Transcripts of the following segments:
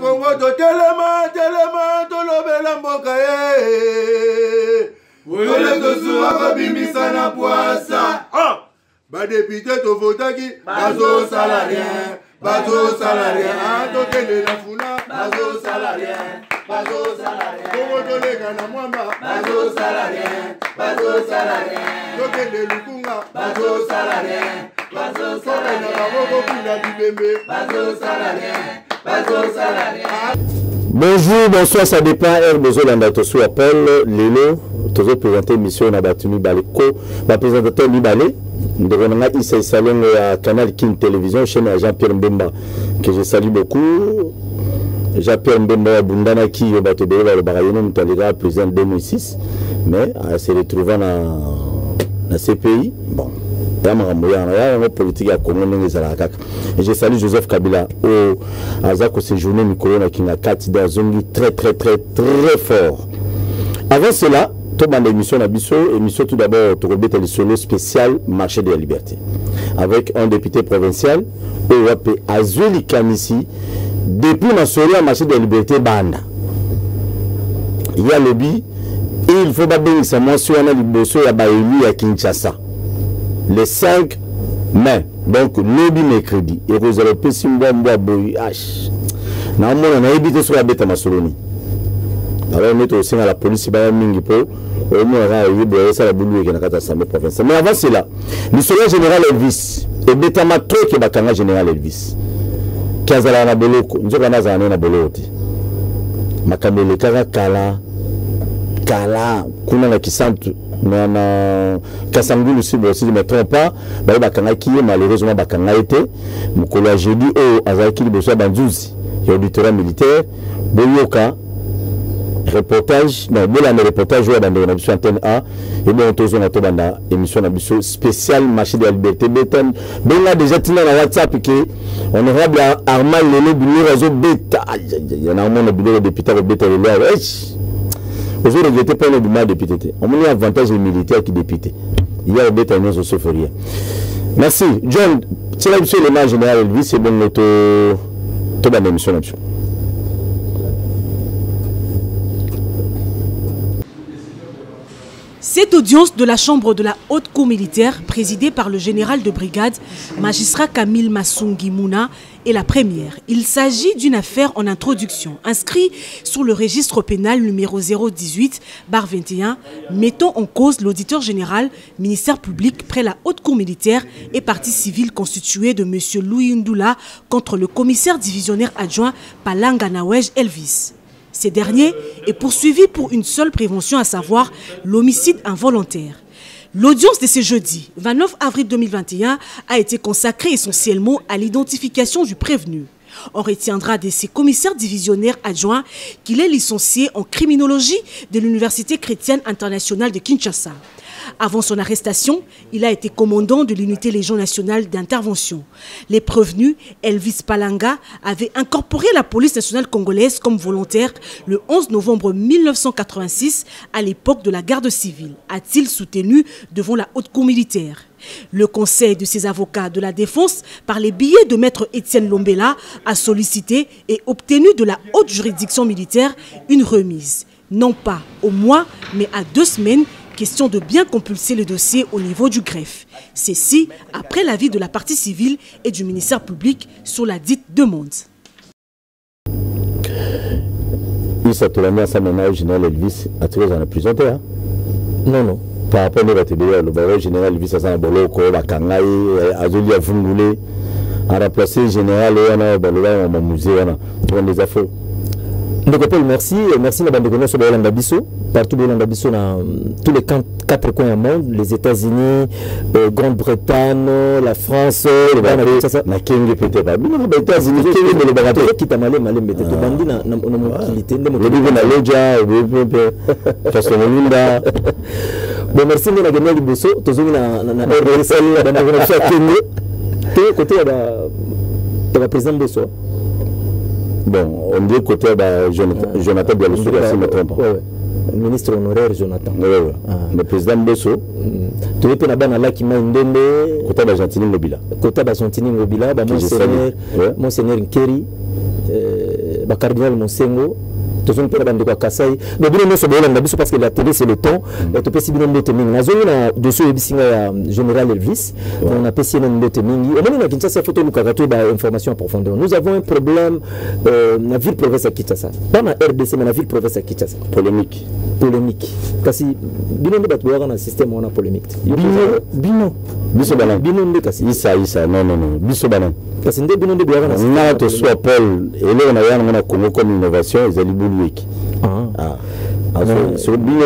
Congo to telema to lobela mboka ye. Wole to suwa ko bimisa na poasa. Ba député to votaki bazo salarien. Bazo salarien, to kende la funa. Bazo salarien, bazo salarien. Congo to lega na mwamba. Bazo salarien, bazo salarien. To kende lukunga. Bazo salarien, bazo salarien. Bazo salarien, bazo salarien, bazo salarien. Bonjour, bonsoir, ça dépend. Besoin Tosu appelle Lelo. Toujours présenter l'émission na Batumi Baleko. Ma présentateur Libalé. Nous devons ici salon à Canal King Télévision, chaîne à Jean-Pierre Mbemba, que je salue beaucoup. Jean-Pierre Mbemba Bundana qui est battu de le Barayono, nous président 2006, mais se retrouvant dans ces pays, bon. Politique à Congo, je salue Joseph Kabila au Azako séjourné Nicolas qui a 4 dans une très fort. Avant cela, tout dans l'émission émission tout d'abord le solo spécial marché de la liberté avec un député provincial au Azuli Kamisi depuis la marché de la liberté banda. Il y a le bi et il faut pas bénir sa mention à l'Ibosso et à Kinshasa. Le 5 mai, donc lobby mercredi, et vous allez passer un bon boy H. N'a on a évité sur la bête à Massoloni. Alors nous aussi à la police ba mingi po au moins arrivé ça la boulou qui na kata samé province. Mais avant cela, le soldat général Elvis et beta matro ke bakanga général Elvis. Kazala na boloko, nzoka na zana na boloti. Makamele kala kuna na kisantu na Kasangulu si je ne me trompe pas, bakanga qui malheureusement bakanga été mukolo jeudi au azaki liboso banzuzi ya auditeur militaire boyoka reportage non reportage dans l'émission antenne A et bien on a dans émission spéciale marché de la liberté béton ben déjà tina na WhatsApp que honorable Armand Lelo Bino réseau bêta il y en a un bureau député bêta le là vous regrettez pas le bureau député on a avantage les militaires qui député il y a bêta non se fait rien. Merci John c'est la mission le général Elvis c'est bon to dans l'émission. Cette audience de la Chambre de la Haute Cour militaire, présidée par le général de brigade, magistrat Camille Massungi Mouna, est la première. Il s'agit d'une affaire en introduction, inscrite sur le registre pénal numéro 018/21, mettant en cause l'auditeur général, ministère public près la Haute Cour militaire et partie civile constituée de M. Louis Ndula contre le commissaire divisionnaire adjoint Palanga Nawej Elvis. Ces derniers est poursuivi pour une seule prévention, à savoir l'homicide involontaire. L'audience de ce jeudi, 29 avril 2021, a été consacrée essentiellement à l'identification du prévenu. On retiendra de ces commissaires divisionnaires adjoints qu'il est licencié en criminologie de l'Université chrétienne internationale de Kinshasa. Avant son arrestation, il a été commandant de l'unité Légion nationale d'intervention. Les prévenus, Elvis Palanga, avait incorporé la police nationale congolaise comme volontaire le 11 novembre 1986 à l'époque de la garde civile, a-t-il soutenu devant la haute cour militaire. Le conseil de ses avocats de la défense, par les billets de maître Étienne Lombela, a sollicité et obtenu de la haute juridiction militaire une remise, non pas au mois, mais à 2 semaines. Question de bien compulser le dossier au niveau du greffe. Ceci après l'avis de la partie civile et du ministère public sur la dite demande. Il s'est tourné à sa ménage général Elvis à tous dans la prison. Non. Par rapport à le général Elvis à sa boloko, la kangaï, Azuli a fungulé, a remplacé le général et on a musée, on a des affaires. Donc, merci la bande de connaissances sur le Bisso, partout dans tous les 4 coins du monde, les États-Unis, Grande-Bretagne, la France, le Canada, na Kenya peut-être pas. Non, les États-Unis, le Barato, qui t'a malé, mais t'es bandit na mobilité, na loja, Kasonolunda. Bon, merci de la gagner du Bisso, tous na RSL, dans la Kenya. T'es côté de la présidente Bisso. Bon, on dit côté Jonathan Bialosso, si je ne me trompe pas. Le ministre honoraire Jonathan. Le président Besso. Tu es là bas qui m'a indemné. Côté d'Argentine Mobila. Côté d'Argentine Mobila, monseigneur Nkeri. cardinal Monsengo tous on peut bande quoi Kasai mais bien nous sommes là parce que la télé c'est le temps tu peux si bien mbote mingi na zone na dossier ebisinga ya général Elvis on a passé na mbote mingi au moment na Kinshasa photo lukakato ba information en profondeur nous avons un problème na ville province à Kinshasa pas na RDC mais na ville province à Kinshasa polémique kasi bino ndo batwa na système on a polémique bino biso bana bino ndo kasi isa non biso bana kasi ndo bino ndo bwana na to soit Paul et là on a yana na Congo comme innovation ezali bulweki sur bino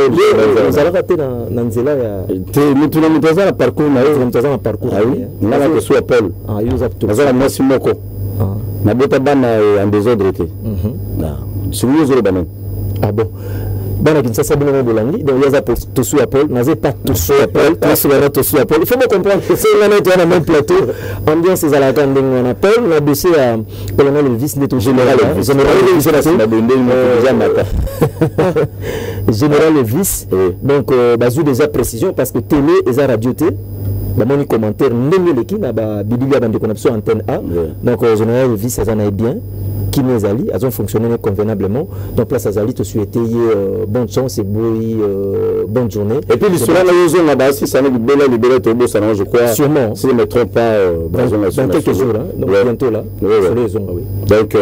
vous allez rater na nzela ya te mutuna mutaza na parcours na parcours na to soit Paul yuza to za na simoko na bota bana en désordre te sur yuzo bana bon bana Kinshasa bino bolangi donc yaza pour tosu Paul n'avait pas tosu Paul il faut me comprendre que c'est là dans le même plateau ambiance à la grande on appelle la dossier à colonel Elvis de général Elvis donc bazou déjà précision parce que télé et radio té mon commentaire ndenge leki na ba bibilia bande connexion antenne A donc général Elvis ça en est bien qui nous allie, elles ont fonctionné convenablement. Donc là, ça allie te souhaiter bonne chance et bonne journée. Et puis l'histoire là-bas, si ça n'est libéré tout beau, ça je crois. Sûrement. Si je ne me trompe pas, dans quelques jours, donc bientôt là. Donc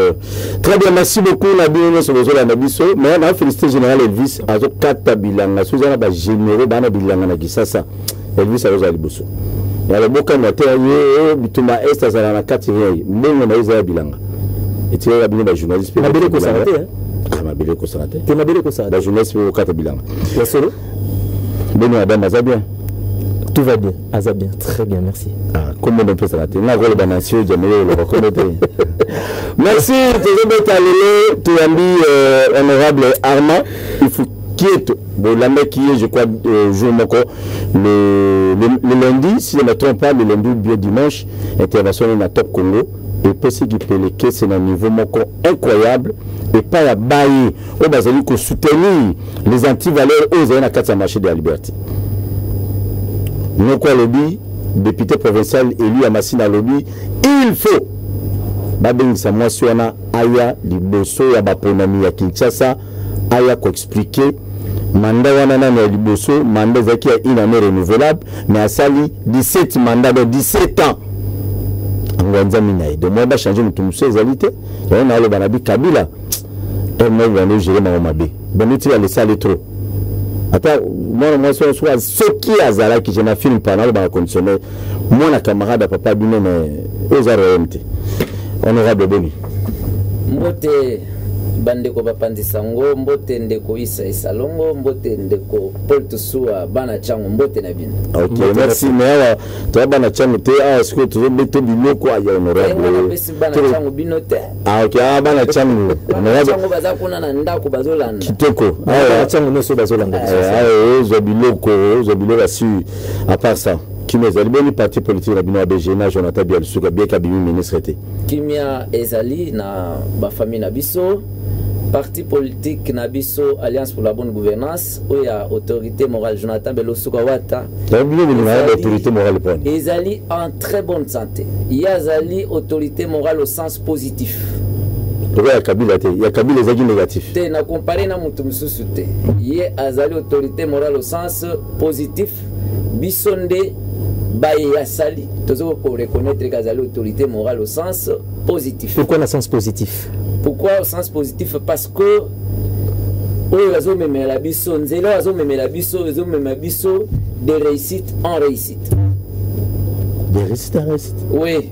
très bien, merci beaucoup. On a bien sur les zones à Nabiso, mais on a félicité général Elvis à 4 bilans. Sous un généreux, bana bilanga na Kisasa. Elvis a osé Liboso. Il y a le beau quand la terre, bituma est à la 4 mbongo na Isa bilanga. Et tu as bien journaliste. Ma belle constaté hein. Ma belle constaté. Tu ma belle constaté. La journaliste pour 4 bilans. La solo. Benoît Adam Azabien. Tout va bien. Azabien, très bien, merci. Comment on peut s'arrêter? Na rôle banation, jamais le reconnaître. Merci, tu as mis honorable Armand. Il faut qui est la mec qui est, je crois, jour le lundi, si je ne me trompe pas, le lundi ou bien dimanche, intervention dans la Top Congo. Et possible qui peut les c'est un niveau incroyable et pas à bailler au basali pour soutenir les antivaleurs aux aïna 400 marché de la liberté. Nous quoi lobby député provincial élu à Massina lobby il faut babeng sa moi sur na aya liboso ya baponami ya Kinshasa aya ko expliquer mandat wana na liboso mandat zaki ya une année renouvelable mais à sali 17 mandats de 17 ans. De moi, changer mon tout égalité. On a le banabi Kabila. Et moi, on va gérer ma mabe. Ben, tu vas laisser aller trop. Attends, moi, soit ce qui a Zala qui je n'affirme pas dans le conditionnel. Moi, la camarade à papa Bino, mais aux arrêtés. Honorable Boni. Mbote bandeko bapandi sango mbote ndeko Isa Isalongo mbote ndeko Paul Tusua bana chango mbote na bino. OK, merci mais toi bana chango te est-ce que tu veux mettre biloko ya honorable bana chango bino te OK bana chango bana chango baza kuna na ndako bazolanda kitoko bana chango neso bazolanda zo biloko su à part ça qui nous a libéré parti politique na bino abegena Jonathan Bialusuka bien kabimi ministre té kimia ezali na ba famille na biso parti politique Nabiso Alliance pour la bonne gouvernance où il y a autorité morale Jonathan Bialusuka Wata autorité morale Ezali en très bonne santé. Il y a Zali autorité morale au sens positif. Il y a Kabila les négatifs. Te na comparé na mutu mususu te. Il y a Azali autorité morale au sens positif. Bisonde baye ya sali. Toujours pour reconnaître qu'Azali autorité morale au sens positif. Pourquoi le sens positif? Pourquoi au sens positif? Parce que oyo même la biso nzelo azo même la biso de réussite en réussite. De réussite en réussite? Oui.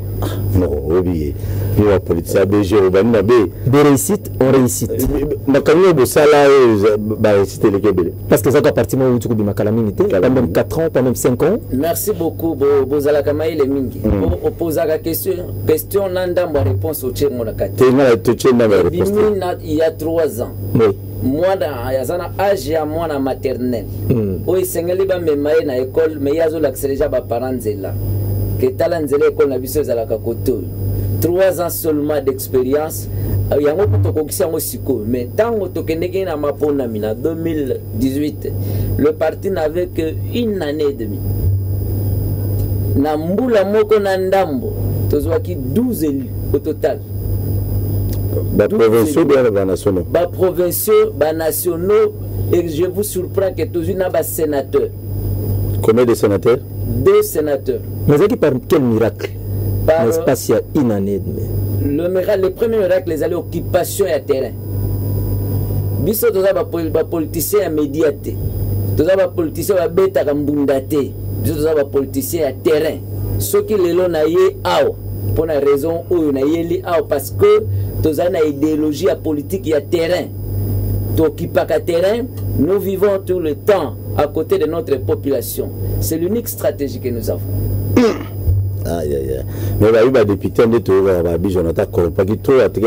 Non, oubliez. Il y a politique ABG au Banina B. De réussite en réussite. Ma camion de ça là, réussite les Kébélé. Parce que ça doit partir de l'outil de ma calamité. Pas même 4 ans, pas même 5 ans. Merci beaucoup, Bozala Kamaï le Mingi. Pour poser la question, Nanda, ma réponse au Tchèque, mon akate. Il y a 3 ans. Oui. Moi, dans âge à moi na maternelle. Oui, c'est un liba me maye na école, mais il y a l'accélération ba parents là. Que talanzele école na biso za la kakoto. 3 ans seulement d'expérience. Il y a un peu de mais tant que na mapona mina 2018, le parti n'avait qu'une année et demie. Nambula moko na ndambo, tozwaki 12 élus au total. Provinciaux bien nationaux. Provinciaux, nationaux, et je vous surprends que toujours n'a pas sénateur. Combien de sénateurs? 2 sénateurs. Mais c'est par quel miracle? Par l'espace il y a une année. Le premier miracle, les alliés occupation et terrain. Biso toza ba politicien médiaté. Toza ba politicien ba beta kambundate. Biso toza ba politicien à terrain. Ceux qui le na ye aw pour une raison où na yeli aw parce que toza na idéologie à politique et à terrain. T'occupes à terrain, nous vivons tout le temps à côté de notre population. C'est l'unique stratégie que nous avons. Aïe aïe aïe. Mais il y a des députés qui ont Jonathan Korompa qui ont été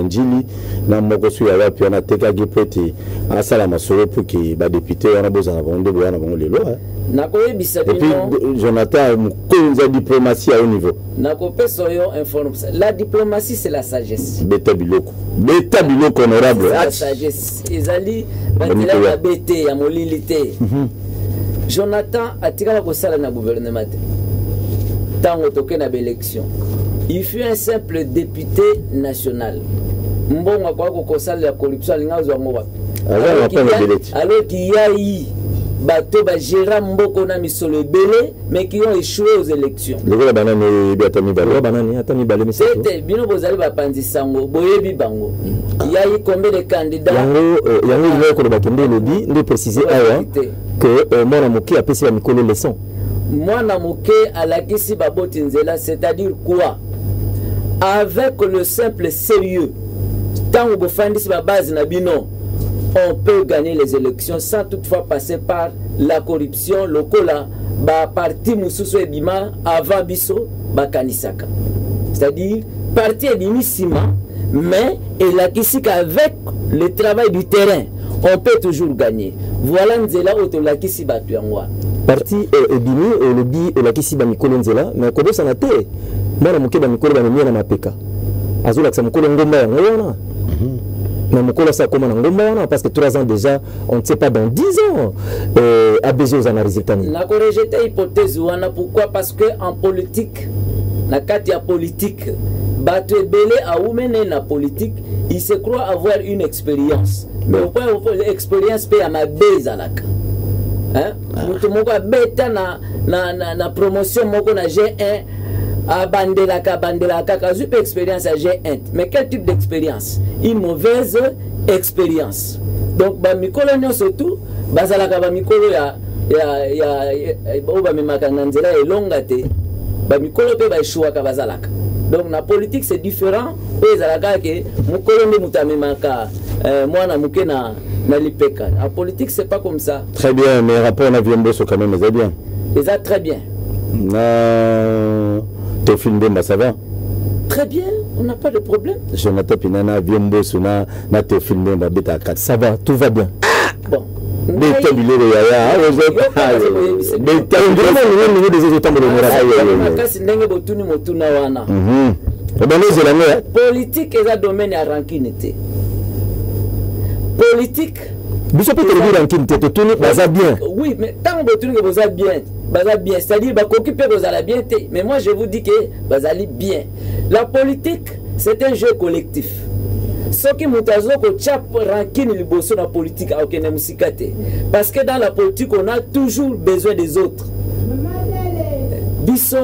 Njili, na moko su ya puis on a teka qui peut être à Salama Solo pour que les députés on a besoin de voir les lois. Et puis Jonathan a diplomatie à haut niveau. La diplomatie c'est la sagesse. Beta biloko honorable. La sagesse. Ezali la bête ya molilité. Jonathan a tiré la sala na gouvernement. Tango toke na élection. Il fut un simple député national. Mbongo kwa kokosala la corruption lingazo ngoba. Alors qu'il y a eu bateau ba gérer mboko na misolo belé mais qui ont échoué aux élections. Le banane biatami balo banane atami balo mais c'était bino bozali ba panzisango boyebi bango. Il y a eu combien de candidats? Yango il ko ba kende lobby de préciser awa que mona moki a pesi la mikolo leçon. Mwana moke alakisi baboti nzela, c'est-à-dire quoi? Avec le simple sérieux, tant que vous faites la base nabino, on peut gagner les élections sans toutefois passer par la corruption lokola ba parti mususu ebima avant biso ba kanisaka. C'est-à-dire parti ebimissima mais elakisi qu'avec le travail du terrain, on peut toujours gagner. Voilà nzela otolakisi batu yango. Parti ebimi olobi elakisi ba mikolo nzela mais kobo sanate mwana moke ba mikolo ba mia na mapeka azola ksa mikolo ngomba yango wana na mokolo sa koma na ngomba wana parce que 3 ans déjà on ne sait pas dans 10 ans a besoin d'un résultat. Na ko rejeter hypothèse wana pourquoi? Parce que en politique na kati ya politique bato ebele a umene na politique il se croit avoir une expérience mais au point où l'expérience peut à ma bezalaka. Hein? Mutu moko beta na promotion moko na G1 a bandelaka kazu pe expérience à G1 mais quel type d'expérience? Une mauvaise expérience. Donc ba mikolo nyonso tout bazalaka ba mikolo ya ba memaka nzela elonga te ba mikolo pe ba échouaka bazalaka. Donc la politique c'est différent ezalaka ke mukolo ndi mutamemaka mwana muke na l'IPECA. En politique, c'est pas comme ça. Très bien, mais rapport à Viemboso quand même, c'est bien. C'est très bien. Théophile Mbemba, ça va? Très bien, on n'a pas de problème. Jonathan Pinana, Viemboso, na Théophile Mbemba, Beta 4. Ça va, tout va bien. Bon. Beta Bilé, politique est un domaine à rankinité. Politique. Oui, mais tant que vous êtes bien, c'est-à-dire que vous allez bien, mais moi je vous dis que vous allez bien. La politique, c'est un jeu collectif. Ce qui m'a la politique, parce que dans la politique, on a toujours besoin des autres. Bisso,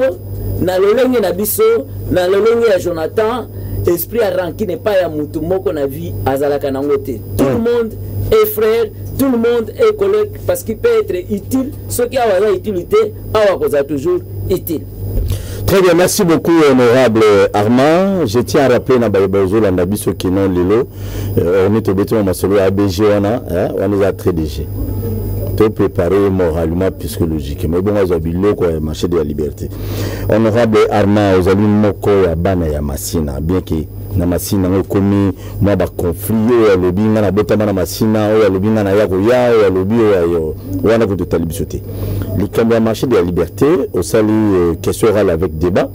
na lolenge na biso, na lolenge ya Jonathan, esprit à ranki n'est pas ya mutu moko na vie azalaka nangote. Tout le monde est frère, tout le monde est collègue parce qu'il peut être utile. Ce qui a une utilité, a toujours utile. Très bien, merci beaucoup honorable Armand. Je tiens à rappeler na bayozo la nabiso qui non lelo. On est au béton masolo ABG on est à très DG. Tout préparé moralement psychologiquement. Bon, on a biloko quoi marché de la liberté. Honorable Armand, aux amis moko ya bana ya masina, bien que na masina ngo komi moi ba conflit ya lobi na bota na masina o ya lobi na yako ya lobi yo wana ko de talibisoté. Le camp marché de la liberté au sali question orale avec débat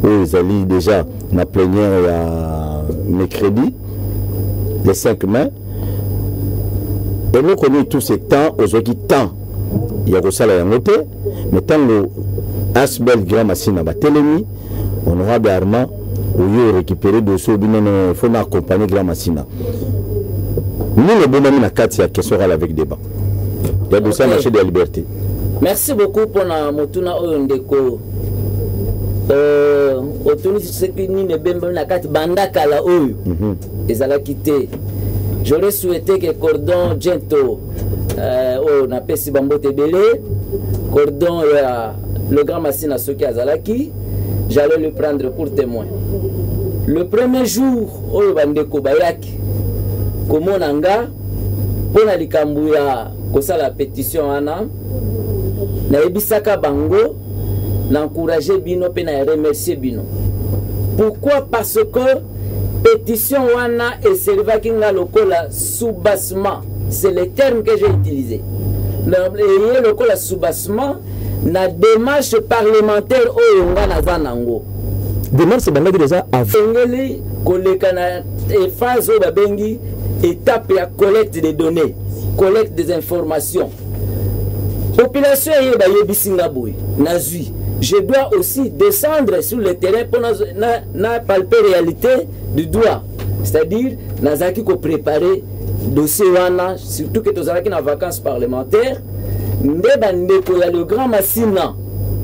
où ils allaient déjà na plénière ya mercredi le 5 mai. Et nous connaissons tous ces temps, aujourd'hui temps, il y a que ça là, mais tant le Asbel Grand Massina Batelemi, honorable Armand, oyo récupérer dossier il faut accompagner Grand Massina. Nous le bon ami na kati ya question avec débat. Il y a dossier marché de la liberté. Merci beaucoup pour na motuna oyo ndeko. Otuni sekini ne bemba na kati bandaka la oyo. Ezala quitté. J'aurais souhaité que Cordon Gento on a pesi bambote belé Cordon le Grand Massina soki azalaki, j'allais le prendre pour témoin. Le premier jour oyo bandeko bayaki komonanga pona likambu ya kosala pétition wana na ebisaka bango n'encourager bino pe na remercier bino. Pourquoi? Parce que pétition wana et servaki nga lokola soubassement, c'est le terme que j'ai utilisé. Et lokola soubassement na démarche parlementaire oyo nga naza nango. Démarche bandaki déjà avant ngeli koleka na phase oyo babengi étape ya collecte des données, collecte des informations. Population yeba yebisinga boy nazui. Je dois aussi descendre sur le terrain pour na palper réalité du droit. C'est-à-dire, nazaki ko préparer dossier wana, surtout que tozalaki na vacances parlementaires, ndeba ndeko ya le Grand Massina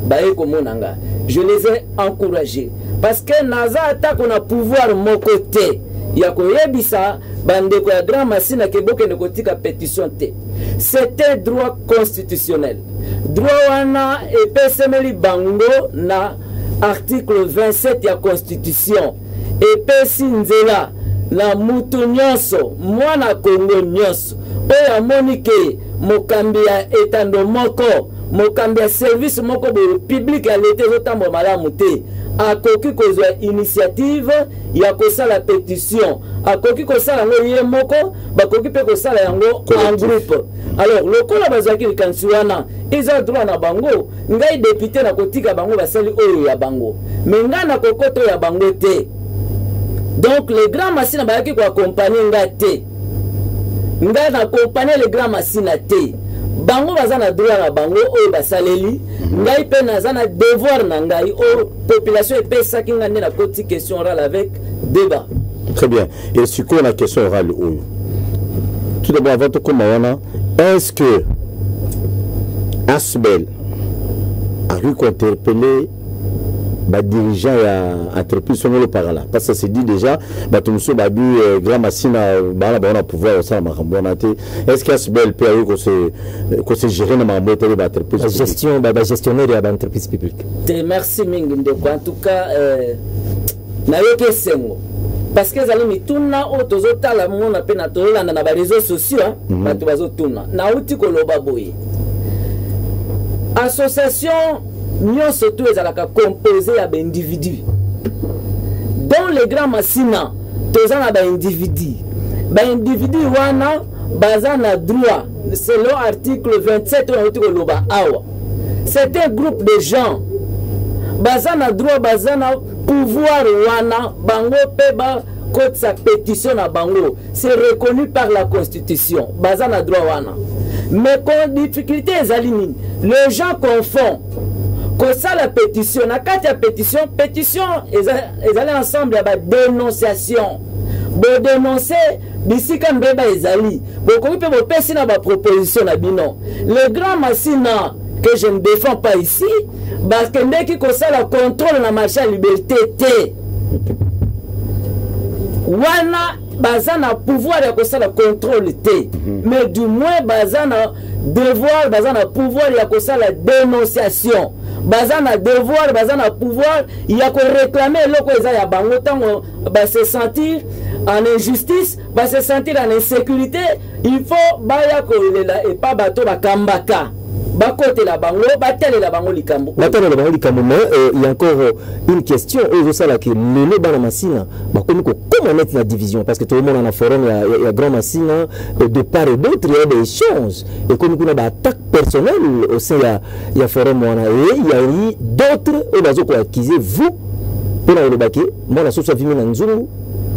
baye komonanga. Je les ai encouragés parce que naza attaque on a pouvoir mon côté. Ya koyebisa bandeko ya Grand Massina ke boke nekotika pétition te. C'était droit constitutionnel. Droit wana epesemeli bango na article 27 ya constitution. Epesi nzela na mutu nyonso mwana Kongo nyonso oyo amoni ke mokambi ya etando moko mokambi ya service moko de public ya leta ezotambola malamu te akoki kozwa initiative ya kosala pétition, akoki kosala yango ye moko, bakoki pe kosala yango en groupe. Alors lokola bazaki likanisi wana eza droit na bango, ngai député na kotika bango basali oyo ya bango, mais ngai na kokoto ya bango te. Donc les Grands Massina bayaki ko accompagner ngai te, ngai na accompagner les Grands Massina te. Bango baza na droit na bango oyo basaleli, ngai pe naza na devoir na ngai o population epesaki nga nde na koti question orale avec débat. Très bien. Et sur quoi la question orale oyo? Tout d'abord, avant de commencer, est-ce que Asbel a eu interpellé les dirigeants et entreprises sur le par là? Parce que ça s'est dit déjà, Grand Massina a pouvoir est-ce qu'Asbel peut se gérer dans l'entreprise? La gestion, gestionnaire de l'entreprise publique. Merci Mingindeko. En tout cas, parce que zali mituna o tozotala mona pe na tolanda na ba réseaux sociaux bato bazotuna na uti koloba boye association nyonso to ezalaka composé ya ba individu dans les Grands Massina tozana ba individu wana baza na droit selon article 27 on uti koloba awa c'est un groupe de gens baza na droit baza na pouvoir wana bango peba côté sa pétition na bango c'est reconnu par la constitution baza na droit wana mais quand difficulté ezali nini les gens confondent que ça la pétition na kati ya pétition ezali ensemble ya ba dénonciation bo dénoncer bisika mbeba ezali bokoki pe bopesi na ba proposition na bino le Grand Massina que je ne défends pas ici, parce que dès qu'il y a le contrôle na marché à liberté, wana bazana pouvoir de le contrôle té, mais du moins bazana devoir, bazana pouvoir de la dénonciation, bazana devoir, bazana pouvoir, il y a que réclamer l'oko ya bango tango se sentir en injustice, se sentir en insécurité, il faut baya ko et pas bateau bakambaka. Bakote la bango, batele la bango likambo. Batele la bango likambo, mais il y a encore une question. Et ça là que le Grand Massina, comment mettre la division? Parce que tout le monde en a forum, il y a Grand Massina, de part et d'autre, il y a des échanges. Et comme il y a des attaques personnelles au sein il y a forum, et il y a eu d'autres, et les autres acquisés, vous, pour le baquet, moi la sauce a fini dans Nzungu.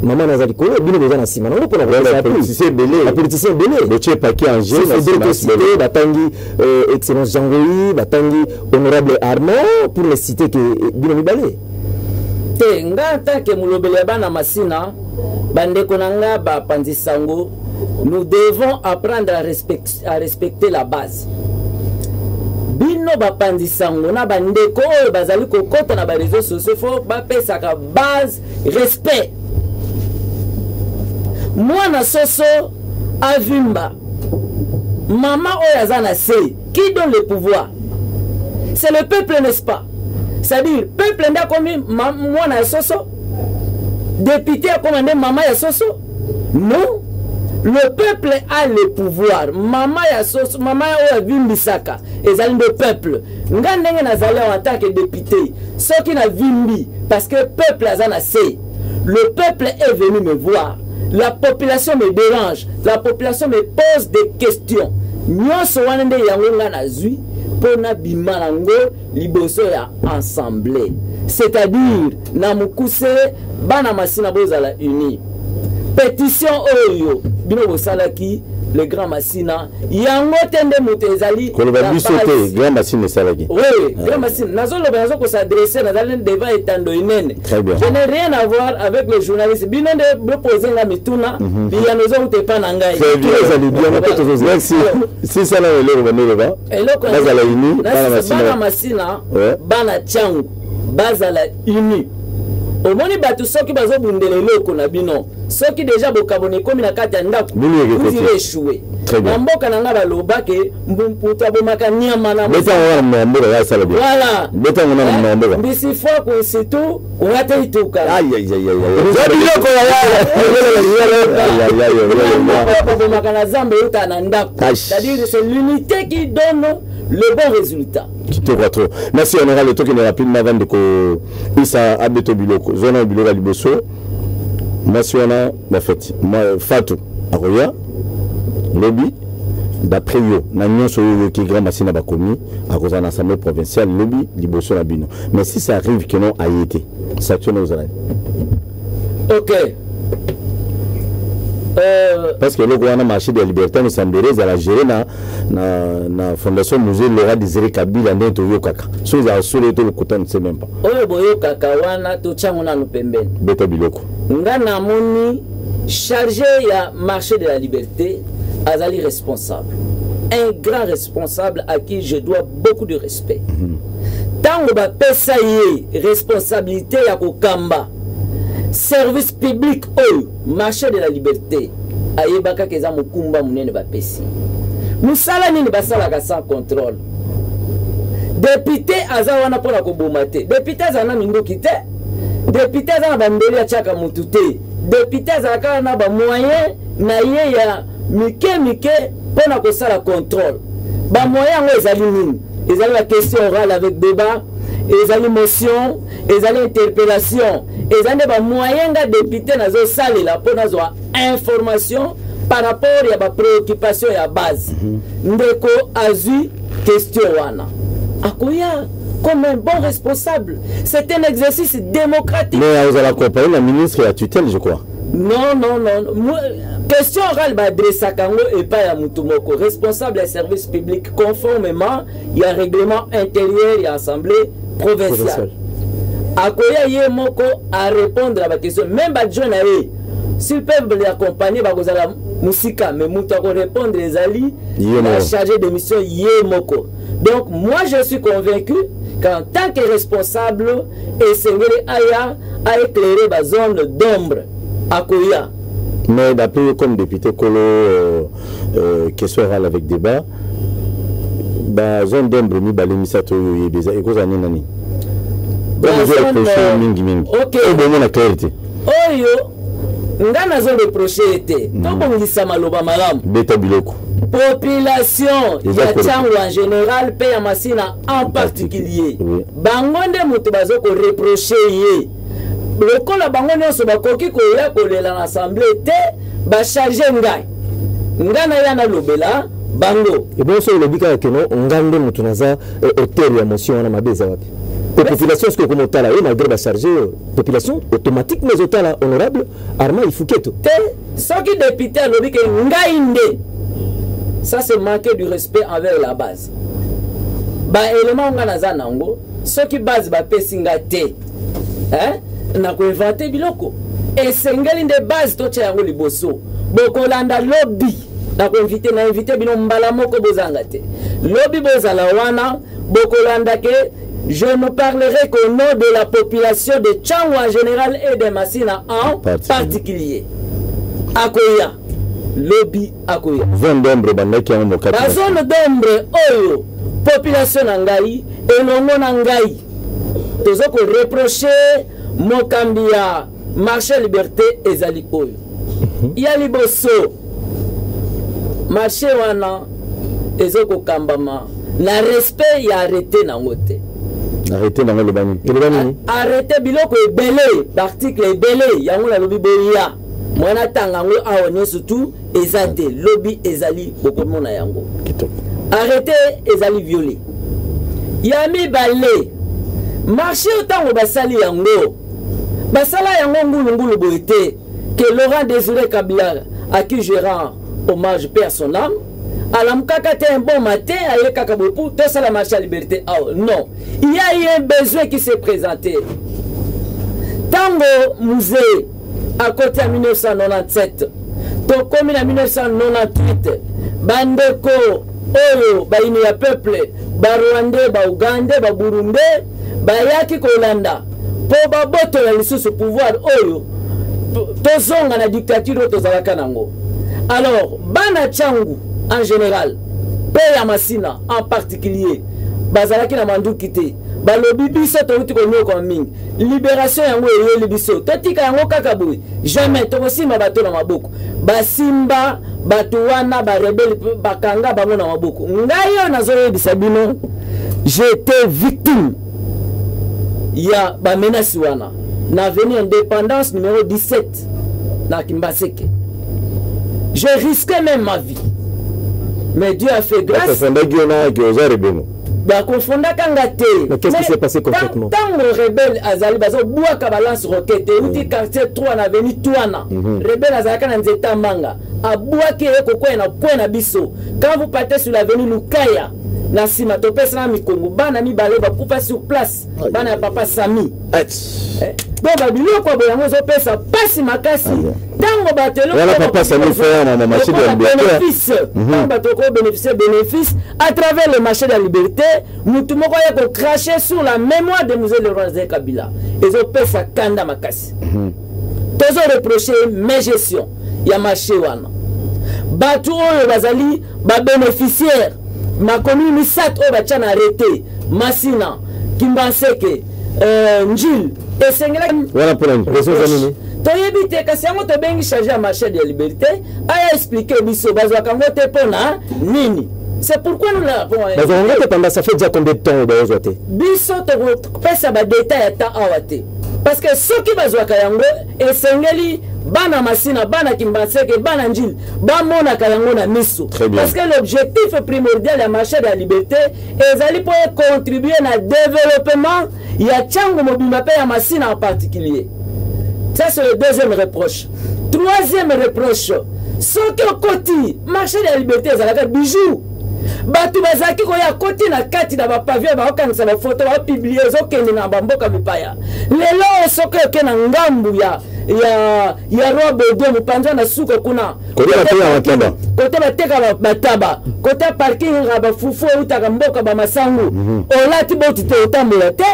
Maman nazali ko bino besoin na sima non pour la politicien belé le tché paquet en jeu cité batangi excellence Jean-Louis batangi honorable Armand pour les citer que bino mibale te nga tant que mulobele bana masina bande konanga ba pandisango. Nous devons apprendre à respecter la base. Bino ba pandisango na bandeko bazali kokota na ba réseaux sociaux faut ba pesa ka base respect. Moi na soso avimba maman oyazana se qui donne le pouvoir? C'est le peuple, n'est-ce pas? C'est-à-dire peuple n'a commis moi na soso député a commandé maman ya soso? Non, le peuple a le pouvoir. Maman ya soso maman ya vimbisaka ezali le peuple nga ndenge nazali en tant que député ce qui na vimbi parce que peuple azana se le peuple est venu me voir. La population me dérange. La population me pose des questions. Nyonso wana nde yango nga nazwi pona bimanango liboso ya assemblée. C'est-à-dire na mukuse bana masina bozala uni. Pétition oyo bino bosalaki le grand Massina yango tende mutezali koloba biso te grand Massina salaki. Oui, grand Massina nazolo bazo ko s'adresser nazali devant etando inene. Très bien. Je n'ai rien à voir avec les journalistes. Bino de poser la mituna bien nous te pas nangai. Très bien, ça lui bien merci. Si ça là le venir là. Bazala uni bana Massina bana changu bazala uni. Omoni batu soki bazo bundele loko na bino soki déjà bokabone komi na kati ya ndako vous irez échouer. Na mboka na nga baloba ke mbumputa bomaka nyama na beta wana mboka ya sala bien. Voilà. Beta wana na mboka. Bisi fois ko situ ngate ituka. Aïe aïe aïe aïe. Zabi loko ya bomaka na zambe uta na ndako. C'est-à-dire c'est l'unité qui donne le bon résultat. Qui te croit trop. Merci, on aura le temps qui est rapide avant de que Issa Abeto Biloko, Zona Biloko Liboso. Merci, on a la fête. Moi, Fatou, Aroya, Lobby, d'après yo, Nagnon Soyo qui est grand Massina Bakomi, à cause de l'Assemblée provinciale, Lobby, Liboso Labino. Mais si ça arrive que non, Haïti, ça tue nos oreilles. Ok. Parce que le gouvernement marché de la liberté nous semblerait à la gérer na fondation musée Laura Désiré Kabila ndento yo kaka so za solo to le kota ne sait même pas oyo boyo kaka wana to chango na pembeni beta biloko nga na moni chargé ya marché de la liberté azali responsable un grand responsable à qui je dois beaucoup de respect tango ba pesa ye responsabilité ya kokamba service public oyo marché de la liberté ayebaka keza mukumba munene bapesi musala nini basalaka sans contrôle député aza wana pona koboma te député aza na minduki te député aza na bambeli atiaka mutu te député azalaka na bamoyen na ye ya mike pona kosala contrôle bamoyen yango ezali nini ezali la question orale avec débat ezali motion ezali interpellation ezali ba moyen nga député nazo salela po nazwa information par rapport ya ba préoccupation ya base ndeko azui question wana akoya comme un bon responsable. C'est un exercice démocratique. Mais vous allez accompagner la ministre et la tutelle, je crois. Non. Question orale adressée à Kango et pas à Moutoumoko. Responsable des services publics conformément il y a règlement intérieur et assemblée provinciale. Akoya Yemoko à répondre à la question. Même Badjon Aé, s'ils peuvent les accompagner, Bagozala Moussika, mais Moutako répondre les alliés, la chargée de mission Yemoko. Donc moi je suis convaincu qu'en tant que responsable, Essengeli Aya a éclairé la zone d'ombre à Koya. Mais d'après comme député Kolo, question orale avec débat, la zone d'ombre ni balemisato yebeza et cause à nani. Ok. Oyo, ngana zone reproché était. Donc on dit ça maloba malam. Beta biloko. Population ya Tchango en général, Peya Massina en particulier. Bangonde mutu bazoko reproché ye. Lokola bangonde so bakoki koya kolela na assemblée te ba charger ngai. Ngana yana lobela bango. Et bon so lobika ke no ngande mutu naza hôtel ya motion na mabeza wapi. Population ce que comme otala et malgré ba charger population automatique mais otala honorable Armand Ifuketo. Te soki député lobika ngai nde. Ça c'est manquer du respect envers la base. Ba élément ngana za nango, ceux qui base ba pesinga te. Hein? na koinvente biloko esengeli nde base totya yango liboso bokolanda lobby na invité bino mbala moko bozanga te lobby bozala wana bokolanda ke je ne parlerai qu'au nom de la population de Tchango en général et de Massina en particulier. Akoya. Lobby Akoya. Zone d'ombre, la zone d'ombre, oyo. Population Nangaï et non Nangaï. Tous qu'on reprocher Mokambia, marché liberté et Zali oyo. Yaliboso. Marché wana. Ezoko Kambama. La respect y a arrêté Nangote. Arrêtez dans le bani. Arrêtez biloko ebele, l'article ebele, yango la lobby boya. Mwana tangango aonye surtout ezate lobby ezali bokomo na yango. Arrêtez ezali violé. Yami balé. Marché autant basali yango. Basala yango ngulu boité que Laurent Désiré Kabila à qui je rends hommage personnel. Alors, un bon matin, tout ça la marche à liberté. Oh, non, il y a eu un besoin qui s'est présenté. Tango musée à côté en 1997, to commune en 1998, Bandeko, Oyo, Baini ya peuple, Barwande, Baougande, Baburunde, Bayaki Kolanda, pour Baboto la lisusu pouvoir Oyo, tozonga na dictature tozalaka nango. Alors, Bana Tchangu en général, Paya Massina en particulier, Bazalaki na mandu kité, Balobi biso touti ko nyoko mingi, libération yango eyeli biso, totika yango kakaboui, jamais tokosima bato na maboko, basimba, bato wana, ba rebelle, bakanga bango na maboko. Ngayo nazoyebisa bino, j'étais victime ya ba menace wana, na venu indépendance numéro 17 na Kimbaseke. Je risquais même ma vie. Mais Dieu a fait grâce. Mais qu'est-ce qui s'est passé concrètement? Tant que rebelle Azali Bazo Bouaka balance roquette, outil quartier 3 na venu Touana. Rebelle Azalaka na nzeta manga. A Bouaki eko kwa na point na biso. Quand vous partez sur l'avenue Lukaya, na sima topesa na mikongo bana mi baleba kufa sur place. Bana ya papa Sami. Donc babilo kwa boyango zo pesa pasi makasi. Tango batelo voilà papa Sami fait na marché de la bénéfice. Tango batoko bénéfice à travers le marché de la liberté, mutu moko ya ko cracher sur la mémoire de musée Laurent Kabila. Ezo pesa kanda makasi. Tozo reprocher mes gestion ya marché wana. Batu oyo bazali ba bénéficiaire ma commune misat o bachana arrêté Massina Kimbaseke Njil et Sengela voilà pour une raison zanini toyebite kasi yango to bengi charger à marché de la liberté aya expliquer biso bazwa kango te pona nini. C'est pourquoi nous l'avons pendant ça fait déjà combien de temps bazoté biso to pesa ba détail ata awate parce que ceux qui bazwa kango et Sengeli bana Massina bana Kimbaseke bana Njil ba mona kango na miso parce que l'objectif primordial de marché de la liberté est aller pour contribuer à développement il y a Tchango mobimba pe ya Massina en particulier. Ça c'est le deuxième reproche. Troisième reproche, ceux qui ont côté marché de la liberté zalaka bijou batu bazaki ko ya côté na kati na ba pavia ba okanisa ba photo ba publier zo kende na bamboka mipaya lelo soko ke na ngambu ya robe de mupanja na suko kuna côté bateka bataba côté parking ba fufu utaka mboka ba masangu olati boti te utambola te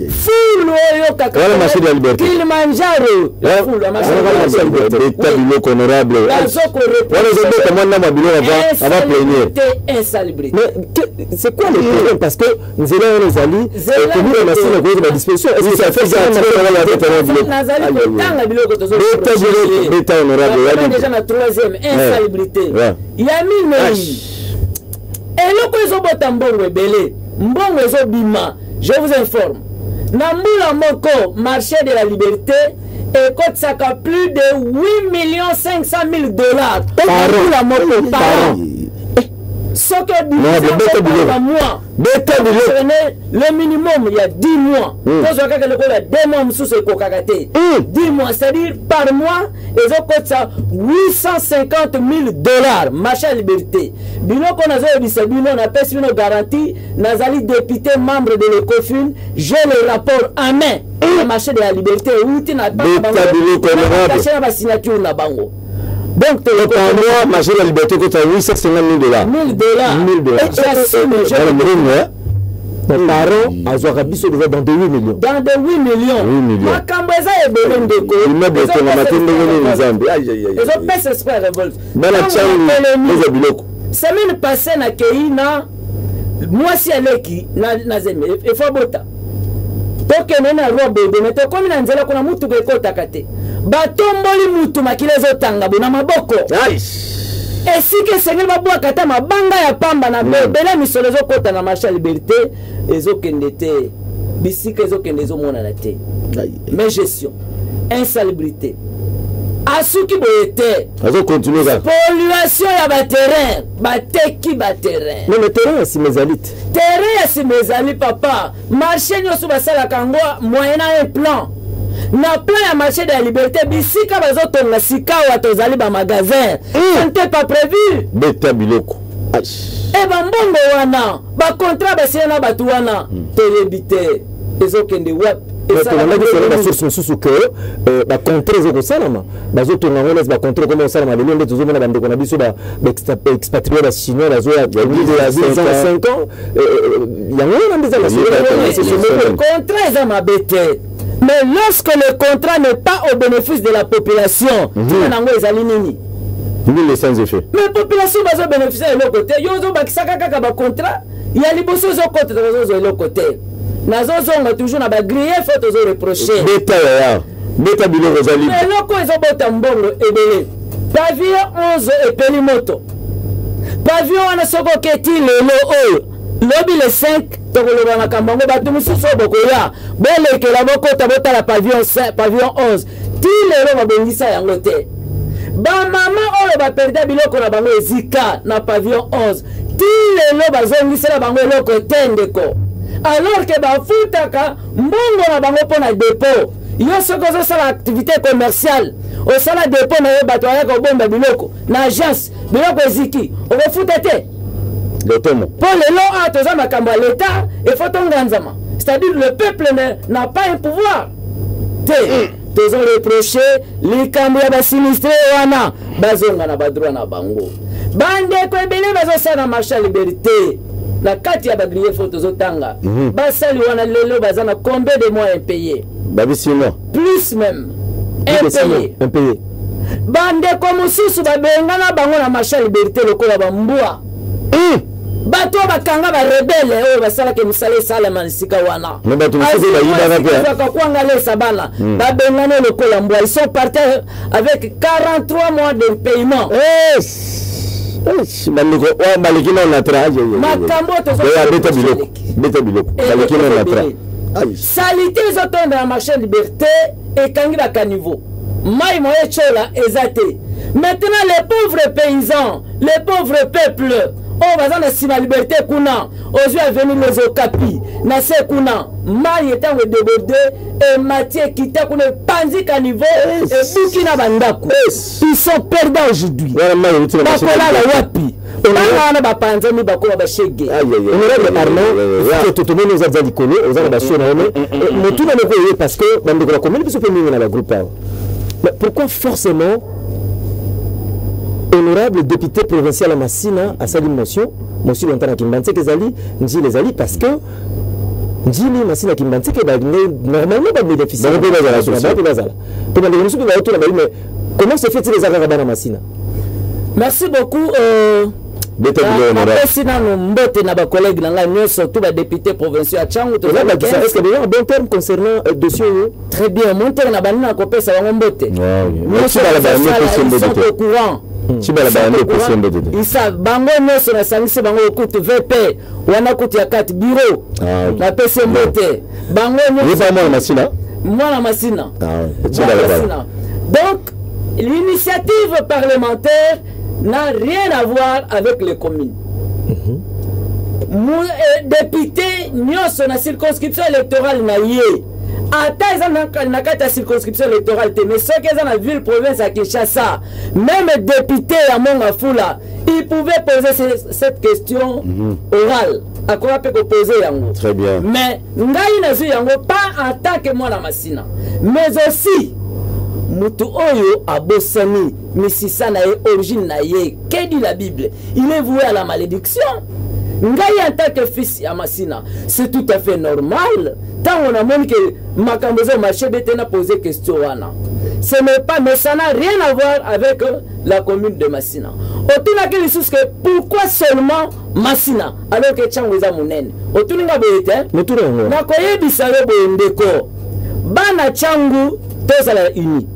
full oyo kaka wala marché de la liberté Kilimanjaro full la marché de la liberté état honorable la soko wala zo comment na mabilo avant plénière insalubrité. Mais c'est quoi le problème? Parce que nous allons nous aller comme on a signé la disposition. Est-ce que ça fait ça l'état honorable déjà la troisième insalubrité. Il y a mille et le ils ont bota mbongo ebele mbongo ezo bima. Je vous informe. Nambula moko marché de la liberté et coûte ça plus de 8 500 000 $ par an. Ce que par mois, le minimum, il y a 10 mois. Il y a 2 mois, 10 mois, c'est-à-dire par mois, ils ont coûté ça $850 000. Marché à liberté. Bilo qu'on a on a payé une garantie, Nazali député, membre de l'ECOFIN, j'ai le rapport en main. Le marché de la liberté, où tu n'as pas de signature na bango. Donc, tu as moi, marché de la liberté, tu as $850 000. Et tu assumes, mes parents, à Zouarabiso, devaient dans de 8 millions. Dans de 8 millions. Ma Kambaza est belé de go. Ils ont fait ce spray révolte. Semaine passée, na Keina, moi si elle est qui, na zeme, il faut bota. Donc, il y a un roi bébé, mais comme il y a un zéla qu'on a moutou de kota kate. Batomboli moutou makilezo tanga, bona maboko. Et si que Seigneur va boire kata mabanga ya pamba na bébé, mais sur les autres kota na marché liberté, les autres kendete, bisika les autres kendezo mona na te. Mais gestion, insalubrité. Asuki boyete. Polluation ya ba terrain, bateki ba terrain. Mais le terrain c'est mes alites. Terrain c'est mes amis papa. Marché nyoso basala kango moyena un plan. Na plan ya marché de la liberté bisika bazoto na sika wa tozali ba magasin. Ça n'était pas prévu. Beta biloko. Et ba mbongo wana, ba contrat ba sena ba tuwana. Télébité. Ezokende web. Et ça la source sous que ba contrat zoko salama bazoto na ngona ba contrat comme salama de l'onde tozo na bande kona biso ba expatrié ba chinois la zoya de 5 ans il y a rien dans des contrat za mabete. Mais lorsque le contrat n'est pas au bénéfice de la population, tu n'as pas nini. Les sans effet. Mais la population va bénéficier de l'autre côté. Yozo bakisaka kaka ba contrat, il y a liboso zo côté de l'autre côté. Nazozonga toujours na ba griller faut toujours reprocher. Beta bilo rozali. Mais loko ezobota mbongo ebele. Pavillon 11 et Pelimoto. Pavillon wana soko keti lelo oyo. Lobby le 5 tokoloba na kambango batu mususu bokoya. Boleke la bokota bota la pavillon 11. Ti lelo babengisa yango te. Ba mama oyo ba perda biloko na bango ezika na pavillon 11. Ti lelo bazongisa la bango eloko tendeko. Alors que bafutaka mbongo na bango pona dépôt yo soko zo sala activité commerciale au sala dépôt na bato ya ko bomba biloko na agence biloko eziki o futa te l'automo pour le lo a toza makambo à l'état et faut tonganzama c'est-à-dire le peuple n'a pas un pouvoir te tozo reprocher les kambo ya basinistre wana bazonga na badroit na bango bande ko ebele bazo sala marché à liberté. La carte ya bagrier photos otanga. Basali wana lelo bazana combien de mois impayés? Babisino. Plus même. Impayé. Bande comme susu babenga na bango na marché liberté lokola bambua. Bato bakanga ba rebelle oyo basala ke musale sala manisika wana. Mais bato mususu ba yibaka kwanga le sabana. Babenga na lokola mbua. Ils sont partis avec 43 mois de paiement. Salité zotonda na marché liberté et kangi ba caniveau. Mai moye chola ezate. Maintenant les pauvres paysans, les pauvres peuples, on va dans la liberté kuna, aux yeux venir les okapi, na se kuna, mai etango débordé et matière qui t'a kuna panzi caniveau et bukina bandako. Ils sont perdants aujourd'hui. Bakola la wapi. On a ba panzami bakola ba shege. Honorable Arnaud, tu te mets nos azali kolo, aux ans basho na mais tout le monde parce que dans le commune peut se faire dans la groupe. Mais pourquoi forcément honorable député provincial à Massina a sa motion, monsieur longtemps à Kimbanse Kezali, dit les ali parce que Njini Massina Kimbanse que normalement pas bénéficier. Comment se fait-il les arabes à Massina? Merci beaucoup. Merci à nos collègues, surtout les députés provinciaux à Tchangou. Est-ce qu'il y a un bon terme concernant le dossier? Très bien, mon terme n'a pas de copie, ça va m'emboter. Nous sommes au courant. Ils savent, bango nyonso na sangisi bango okutu VP wana kuti ya 4 bureau na PC mbote bango nyonso mwana masina. Donc l'initiative parlementaire n'a rien à voir avec les communes. député nyonso na circonscription électorale na ye ata eza na kati ya circonscription électorale te mais soki eza na ville province ya Kinshasa même député ya Mongafula il pouvait poser cette question orale akoka mpe koposer yango. Très bien. Mais ngai nazwi yango pas en tant que mwana masina mais aussi mutu oyo abosani misisa na ye origine na ye que dit la Bible il est voué à la malédiction. Ngai en tant que fils ya masina c'est tout à fait normal tant on a montré que makambozo marché bete na poser question wana ce n'est pas mais ça n'a rien à voir avec la commune de Massina. Otuna que lisusu que pourquoi seulement Massina alors que Tchango eza munene otuninga boyete na koyebisa yo boyendeko bana Tchango tozala uni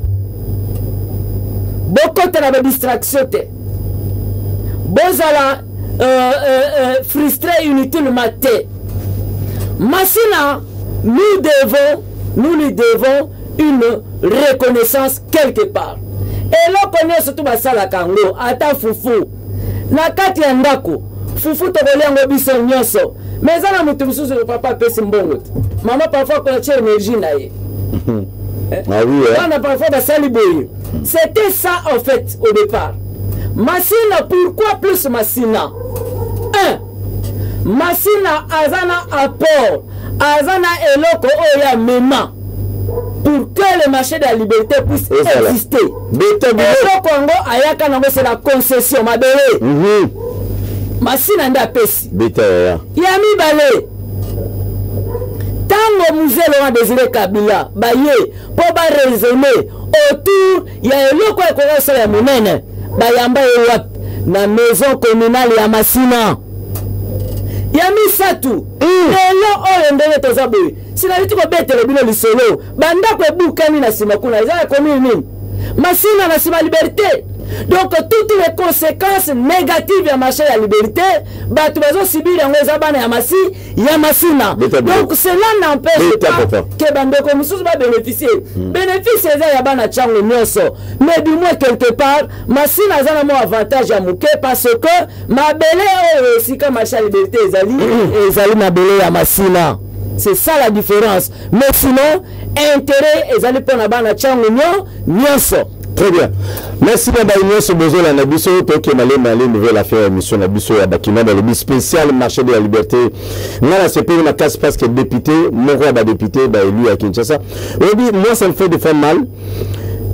bokote na distraction te bozala frustré inutilement te. Massina nous lui devons une reconnaissance quelque part. Et là connaît surtout basala kango ata fufu na kati ya ndako fufu tokolengo biso nyonso mais ana mutu mususu le papa pesi mbongo maman parfois ko tia énergie na ye ah oui on a parfois basali boye. C'était ça en fait au départ. Massina, pourquoi plus Massina? Massina azana apport azana eloko oya mema pour que le marché de la liberté puisse exister. Eloko yango ayaka nango c'est la concession mabele. Massina nda pesi ya mibale tango musée Laurent Désiré Kabila baye po ba raisonner autour ya eloko ekokosala ya monene bayamba ewap na maison communale ya Massina ya misatu lelo oyo ndenge toza boye sina bitu kobetele bino lisolo bandako ebukani na sima kuna eza commune nini Massina na sima liberté. Donc toutes les conséquences négatives ya marché ya liberté batu bazo subir yango eza bana ya Massina. Donc cela n'empêche pas que bandeko mususu ba bénéficier bénéficier eza ya bana Tchango nyonso mais du moins quelque part Massina aza na mo avantage ya muke parce que mabele oyo sika marché ya liberté ezali mabele ya Massina. C'est ça la différence. Mais sinon intérêt ezali pona bana Tchango nyonso. Très bien. Merci Babaïno, ce besoin la Nabiso, Tokyo Malé, nouvelle affaire émission Nabiso à Bakina, dans le spécial marché de la liberté. Là, c'est pas une casse parce que député, mon roi député, élu à Kinshasa. Moi, ça me fait des fois mal.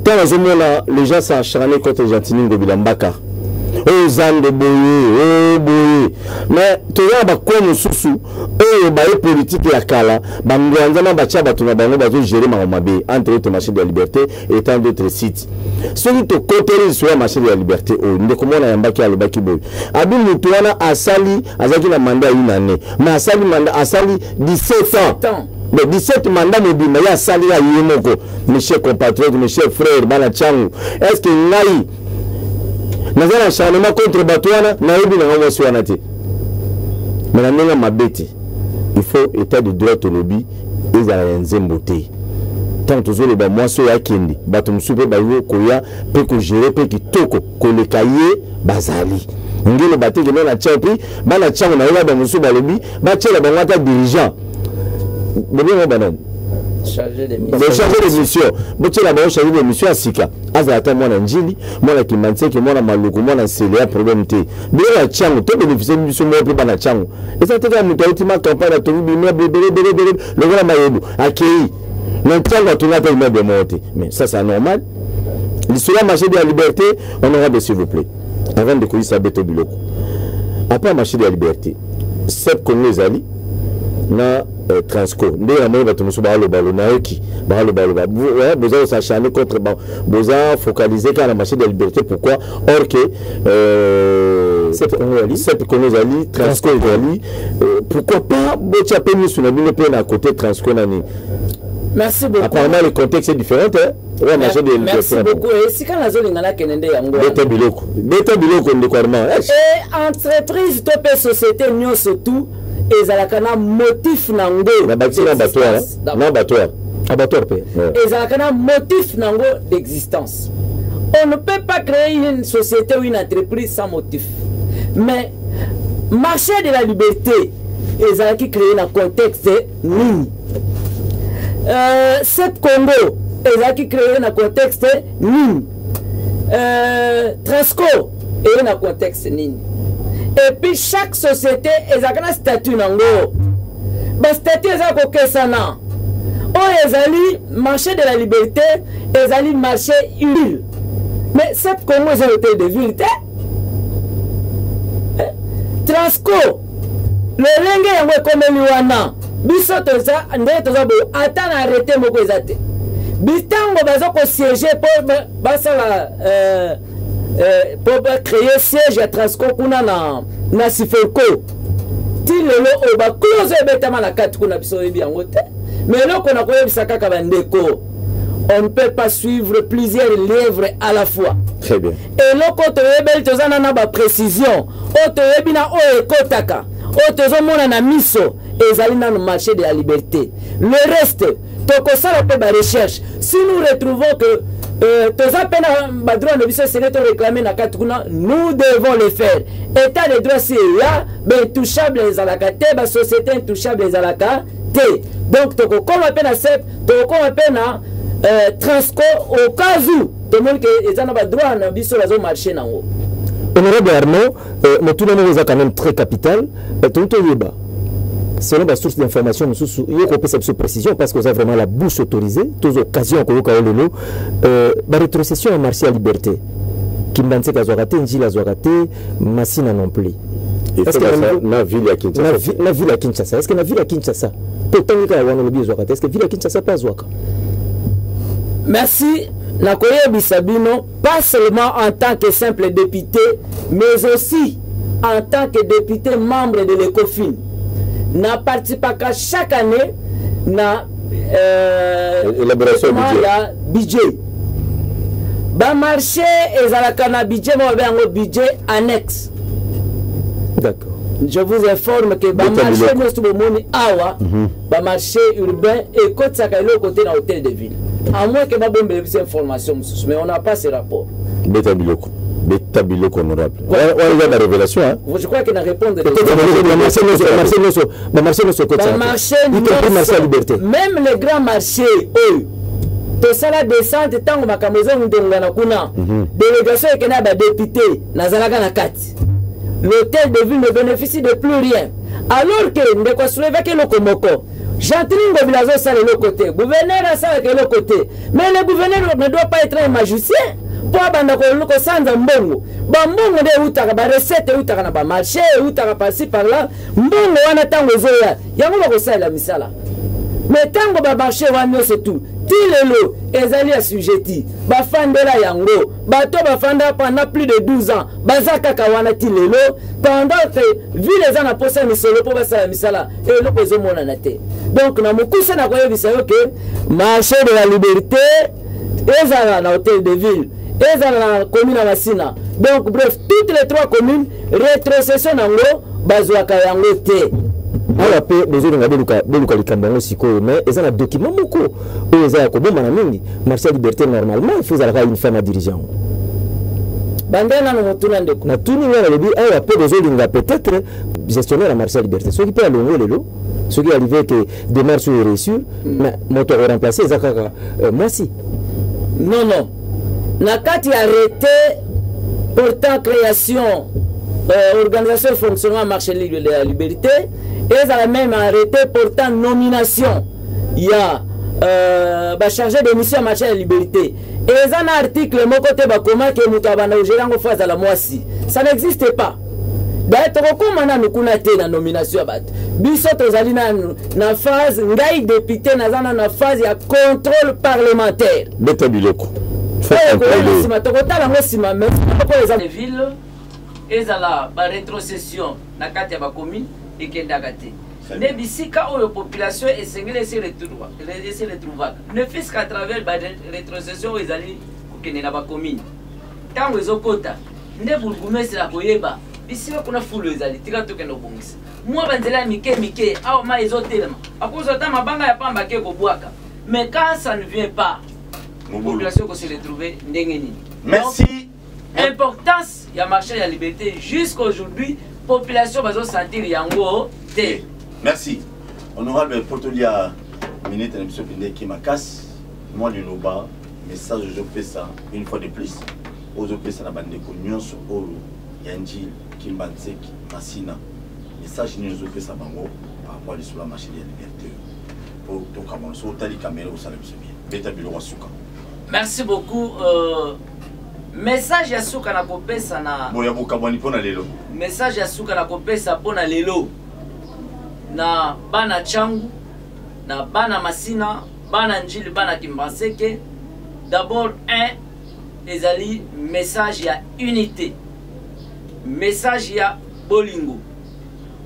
Quand les gens s'acharnent contre Gentini Gobilambaka. Oh, Zande Boye, oh Boye. Mais tu vois, comme sous politique ya kala, banganzama bacha batuna bango bazo gérer maromabe entre autres marché de la liberté et tant d'autres sites. Celui to côté sur marché de la liberté, oh, ndeko na yambaki alobaki boy. Abi mutu wana asali azaki na mandat une année. Mais asali 17 ans. Mais 17 mandats mobile, ya asali ya yemoko. Mes chers compatriotes, mes chers frères, bana Tchango. Est-ce que ngai nazana charnement contre Batouana na yebi na ngwa wana te. Mais na ndenga mabeti. Il faut état de droit au lobby et à l'enzemboté. Tant que les bas moi so ya kendi, batum soupe ba yo koya pe ko gérer pe ki toko ko le cahier bazali. Ngelo baté que na tchapi, ba na tchango na yo ba musu ba lobby, ba tchela ba ngata dirigeant. Bonne banane. Chargé de mission. Boté la ba chargé de mission à Sika. Azata moi na njili, moi na kimanse que moi na maluku, moi na CLA problème té. Bien tchango, to bénéficier mission moi pe na tchango. Et ça te ka mutu ultima campagne à tout bimia bébé le grand mayebu accueilli. L'intérêt va tourner à de monter. Mais ça c'est normal. L'histoire marché de la liberté, on aura des s'il vous plaît. Avant de courir sa bête au biloko. Après marché de la liberté, c'est comme les alliés. Na Transco. Ndé la moye batomo so ba lo na yoki. Ba lo. Ouais, besoin s'acharner contre besoin focaliser quand la marché de la liberté. Pourquoi? Or que c'est comme les alliés, Transco les alliés. Pourquoi pas botia peine sur la bine peine à côté Transco nani. Merci beaucoup. Apparemment le contexte est différent hein. Ouais, marché de la liberté. Merci beaucoup. Et si quand la zone ngana kenende yango. Beta biloko ndekwarement. Et entreprise top société nyonso tout ezalaka na motif nango ezalaka na motif nango d'existence. On ne peut pas créer une société ou une entreprise sans motif. Mais marché de la liberté ezalaki créé na contexte nini Sep Congo ezalaki créé na contexte nini Transco et na contexte nini et puis chaque société ezalaka na statut nango ba statut ezalaka kokesana oyo ezali marché de la liberté ezali marché huile mais Sep Congo eza hôtel de ville te Transco lolenge yango ekomeli wana biso toza ndenge toza boye ata na arrêté moko eza te bitango baza kosiége mpo basala mpo bacréer siège ya Transco kuna na Sifolco ti lelo oyo baclose ebetama na kati kuna biso oyebi yango te mais eloko na koyebisa kaka bandeko on ne peut pas suivre plusieurs lièvres à la fois. Très bien. Et loko toyebeli toza na ba précision o toyebi na oyo ekotaka o tozomona na miso ezali na le marché de la liberté. Le reste tokosala pe ba recherche si nous retrouvons que toza pena ba droit de biso c'est to réclamer na katukuna nous devons le faire. État de droit c'est là ben touchable les alakate ba société intouchable les alaka te. Donc toko comme pena sep toko comme pena Transco au cas où tout le monde qui est en droit na biso la zone marché nango. Honorable Arnaud, mais tout le monde est quand même très capital. Tout le monde selon la source d'information, il y a une précision parce que vous avez vraiment la bouche autorisée, toutes les occasions que vous avez la rétrocession au marché à liberté. Kimbanse Kazoraté, Njila Zoraté, Massina non plus. Est-ce que la ville à Kinshasa? La ville à Kinshasa. Est-ce que la ville à Kinshasa pourtant, il y a un lobby Zoraté. Est-ce que la ville à Kinshasa pas Zoaka? Merci. Nakoye Bisabino, pas seulement en tant que simple député, mais aussi en tant que député membre de l'ECOFIN. N'a participé chaque année na élaboration budget. Ba marché ezalaka na budget mo budget annexe. D'accord. Je vous informe que ba marché nous bomoni awa ba marché urbain et côté sakalo côté na hôtel de ville. À moins que ma bombe ait information, mais on n'a pas ce rapport. Beta Biloko honorable. On regarde la révélation. Hein? Je crois qu'il n'a répondu. Même les grands marchés, eux, tout ça la descente, tant que ma camaison de kuna, délégation et qu'il y a des députés, Nazalaga Nakati. L'hôtel de ville ne bénéficie de plus rien. Alors que nous construisons avec le Komoko. J'entraîne le village ça de l'autre côté. Gouverneur a ça de l'autre côté. Mais le gouverneur ne doit pas être un magicien. Pour abandonner le sang de Mbongo. Mbongo de Outara, recette Outara, marché, Outara par-ci par-là. Mbongo on attend aux oeufs. Yango va ça la misala. Mais tant que va marcher, c'est tout. Tilelo, ezali assujetti. Bafandela yango. Bato bafanda pendant plus de 12 ans. Bazaka kawana tilelo. Pendant que vu les ans à poser misolo pour basa misala. Et le pozo monanate. Donc, na mukuse na koye bisayo que marché de la liberté. Ezala na hôtel de ville. Ezala na commune à Massina. Donc, bref, toutes les trois communes, rétrocession nango, bazouaka yango te. Alors, après, les autres ont des siko, mais ils ont un document beaucoup. Ils ont un mingi. Marché liberté, normalement, il faut avoir une femme à dirigeant. Bandana no mutuna ndeko. Na tuni wana lebi ayo après les autres peut-être gestionnaire à marché liberté. Ceux qui peut aller au lelo, ceux qui arrivent que démarche sont reçues, mais moto remplacer zakaka moi si. Non non. Na kati arrêté portant création organisation et fonctionnement marché de la liberté. Et ça a même arrêté portant nomination. Il y a chargé de mission marché de la liberté. Et ça un article mon côté comment que nous avons géré phase à la moisi. Ça n'existe pas. D'ailleurs, comment nous kunate la nomination bat. Biso tozali na phase ngai député na phase ya contrôle parlementaire. Beta Biloko. Les villes et la rétrocession na kati ya ba commune et Kendagate. Ne bisika ou la population est singulière sur les trouvailles. Ne fût qu'à travers la rétrocession ils allaient pour na ba commune. Tant ils ont quota. Ne bourgmestre la koyeba. Bisika kuna fulu ils allaient tika toke no bongisa. Moi banzela mike ah ma ils ont tellement. À cause de ma banga ya pamba ke ko boaka. Mais quand ça ne vient pas, la population se retrouver ndengeni. Merci. Importance, il y a marché de la liberté jusqu'à aujourd'hui. population bazo sentir yango te. Merci. Honorable Portolia, ministre de M. Pinde qui m'a cassé. Moi, le Noba, message, je fais ça une fois de plus. Aux opés, ça n'a pas de cognos, au Yanji, Kimbansek, Massina. Message, nous opés, ça bango, par rapport à l'histoire de la machine de la liberté. Pour ton Cameroun, sur Tali Caméra, au Salem Sebien. Beta Bilo Souka. Merci beaucoup. Message ya Souka na kopesa na. Bon, ya Bokabani pour Lelo. Message ya Souka na kopesa pour na Lelo. Na bana Changu, na bana Massina, bana Njili, bana Kimbanseke. D'abord, ezali message ya unité. Message ya bolingo.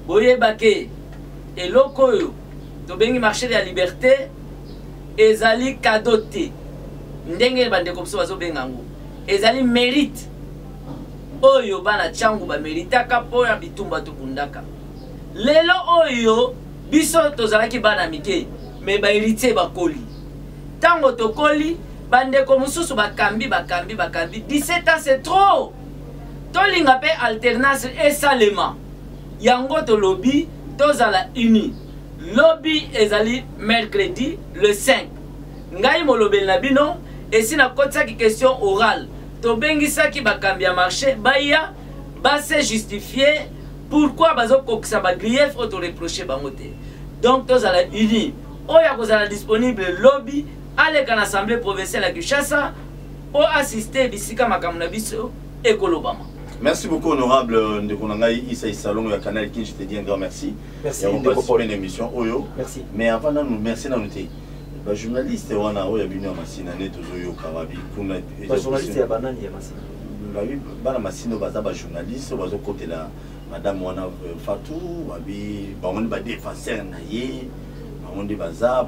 Boyeba ke eloko oyo to bengi marché de la liberté ezali kadote. Ndenge bande kopso bazo bengango. Ezali mérite. Oyo bana Changu ba méritaka po ya bitumba to kundaka. Lelo oyo biso tozalaki bana mike me ba héritier bakoli. Tango tokoli bande komususu bakambi 17 ans c'est trop. Tolinga pe alternance et salema. Yango to lobby tozala uni. Lobby ezali mercredi le 5. Ngai molobel na bino et si na kotsa ki question orale. To bengisa ki bakambi ya marché baya ba se justifier pourquoi bazo kokisa ba grief auto reprocher bangote. Donc tozala uni. Oya kozala disponible lobby aller à l'Assemblée provinciale à Kinshasa pour assister bisika makamuna biso ekolobama. Merci beaucoup, honorable Ndekonangaï Issa Salon et Canal King. Je te dis un grand merci. Merci pour une émission. Merci. Mais avant de nous merci à nous. Les journalistes, on a bien Massina, Netozoyo, Karabi, les journalistes, il y a Banani, il y a Massina. Bana Massina, les journalistes, on va côté là, Madame Wana Fatou, on va défenseur naïe. On dit bazar,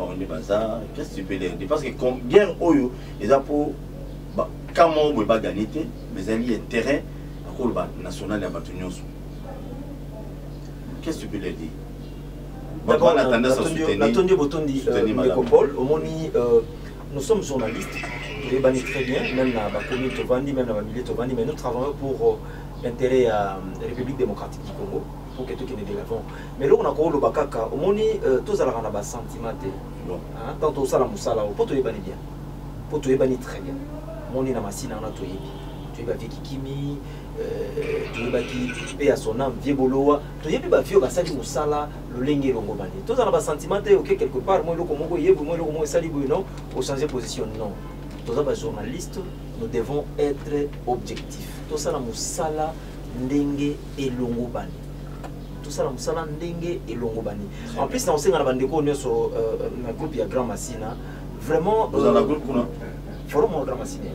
qu'est-ce que tu peux dire? Parce que guerre oyo, ils ont pour comment on peut pas gagner, mais il y a un terrain à cause national et à Batunios. Qu'est-ce que tu peux leur dire? D'abord, la Tondi Botondi, Mécopole, au Moni, nous sommes journalistes, nous les très bien, même dans la commune Tovandi, même dans la milieu Tovandi, mais nous travaillons pour l'intérêt de la République démocratique du Congo. Pour que tout qui est de l'avant. Mais là on a encore le bakaka. Au moni tous à la rana bas sentimenté. Tant au sala musala. Pour tout ébani bien. Pour tout ébani très bien. Moni na masina on a tout ébi. Tu ébani kikimi. Tu ébani qui paie à son âme vieux boloa. Tu ébani ba vieux basali musala le lengue longo bani. Tous à la bas sentimenté. Ok quelque part moi le komongo yébu moi le komongo sali bou non. Au changer position non. Tous à bas journalistes nous devons être objectifs. Tous à la musala ndenge et longo bani. Tout ça, nous sommes ndenge et longobani. En plus, nous sommes dans le groupe de Grand Massina. Vraiment. Vous avez un groupe pour nous? Vraiment, Grand Massina.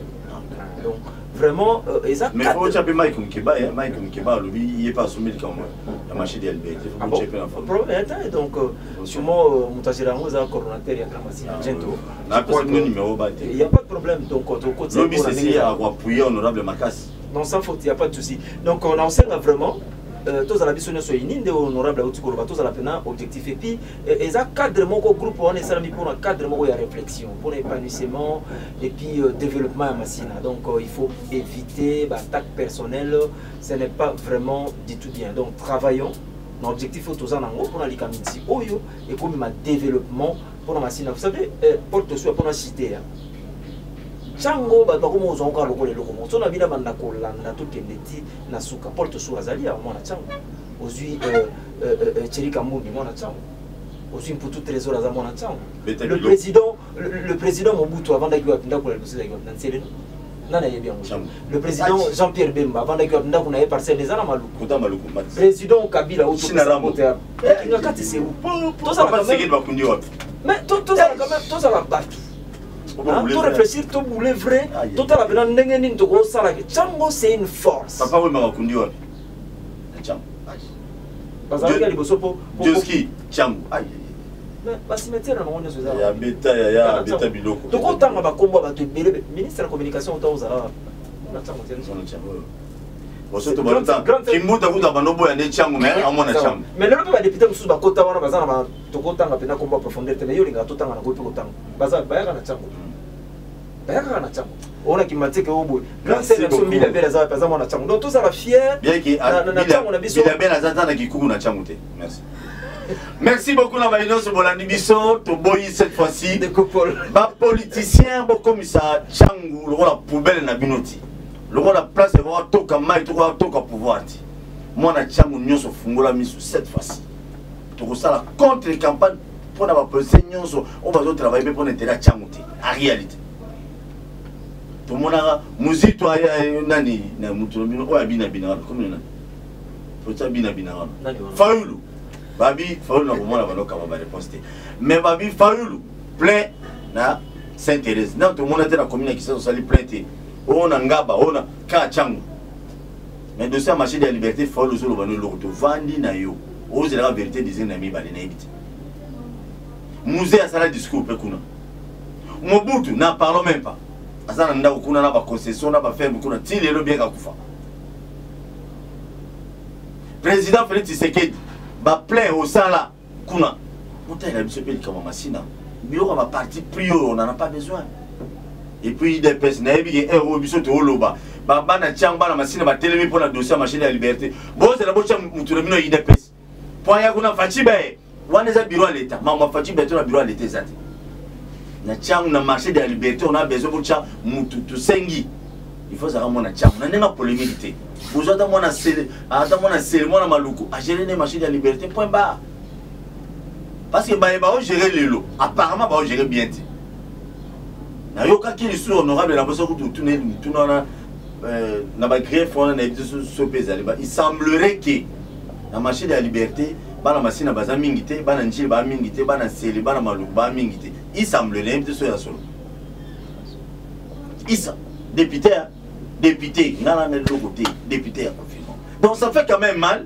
Donc, vraiment, exact. Mais il faut que Mike Mkeba, il n'est pas soumis comme la machine de LB. Donc, sûrement, Moutajirango, vous avez un coordonnateur de Grand Massina. Il n'y a pas de problème. Donc, l'objet, c'est à appuyer honorable Makas. Non, sans faute, il n'y a pas de souci. Donc, on enseigne vraiment. Tous à la vision sur une île honorable tous à la peine objectif et puis et ça cadre mon groupe on est ça pour un cadre mon réflexion pour l'épanouissement et puis développement à Massina donc il faut éviter l'attaque personnelle ce n'est pas vraiment du tout bien donc travaillons nos objectifs tous en anglais pour la likamiti oyo et comme un développement pour la Massina vous savez porte soit pour la cité Chango ba bakomo zonka lokole lokomo so na bina banda kolanda to kendeti na suka porte sur azali ya mwana chango ozui Chirika Mbundi mwana chango ozui mputu trésor za mwana chango le président Mobutu avant d'ailleurs pinda ko la bosila yo nansele nana yebi yango le président Jean-Pierre Bemba avant d'ailleurs pinda ko na parcelle des ana maluku président Kabila auto moteur ngakati c'est où to ça va mais to ça quand même to ça va battre tout réfléchir, tout bouler vrai, tout à la peine d'engager une grosse salle. Chango c'est une force. Papa oui m'a conduit. Chango. Parce que les bosses pour. Joski Chango. Aïe. Mais pas cimetière on est sur ça. Il y a bêta biloko. Donc autant on va combat battre ministre de la communication autant aux arabes. On a Chango tiens. Bon surtout bon temps. Qui monte à vous dans nos bois des Chango mais à mon Chango. Mais le peuple député sous ba kota wana bazana ba to kota ngapena combat profondeur te mais yo linga to tanga na go to kota. Baza bayaka na Chango. on a qui m'a dit que au bout quand c'est la somme Bila Bela par exemple on a changu donc tout ça la fier bien que Bila Bela zata qui kuku na changu te merci. Merci beaucoup na baino so bolandi biso to boyi cette fois-ci de Copol ba politicien bo comme ça changu le la poubelle na binoti le la place de voir toka mai toka pouvoir ti moi na changu nyoso fungola miso cette fois-ci to ça la contre campagne pour na ba politicien nyoso on va travailler pour intérêt changu ti en réalité to mona muzito aya nani na mutu bino o abina bina comme nani faut ça bina faulu Babi, Faoulou, on a la réponse. Mais Babi, Faoulou, plein, na Sainte-Thérèse. Non, tout le monde était dans la commune qui s'est sali plein. On a Ngaba, on a Kachangu. Mais de ça, marché de la liberté, Faoulou, sur le bandeau, l'auto, Vandi na yo. Osez la vérité des ennemis, Balénaïbit. Musée à sa discours, Pekuna. Mobutu, n'en parlons même pas. Azana nda ukuna na ba concession na ba ferme kuna tili lo bien kakufa. Président Félix Tshisekedi ba plein au sala kuna monta la biso peli comme masina bio ma parti prio on n'en a pas besoin et puis des personnes na bi euro biso to loba ba bana chamba na masina ba telemi pour la dossier machine de liberté bon c'est la bocha mutura mino IDPS point ya kuna fachibe waneza bureau à l'état mama fachibe to na bureau à l'état zati na chang na marché de la liberté on a besoin bocha mutu sengi il faut ça ramona chang na nenga polémique. Vous avez mon cérémonie à Maluku, à gérer les machines de la liberté, point barre. Parce que bah, gérer les lots. Apparemment, bah, gérer bien. Na yoka qui est sous honorable, la personne qui tourne na ba greffe, on a dit il semblerait que la machine de la liberté, bah la machine à basa mingité, bah na njil ba mingité, bah na céli, bah na Maluku ba mingité. Il semblerait que ce soit solo. Issa, député. Député, député à confinement. Donc ça fait quand même mal.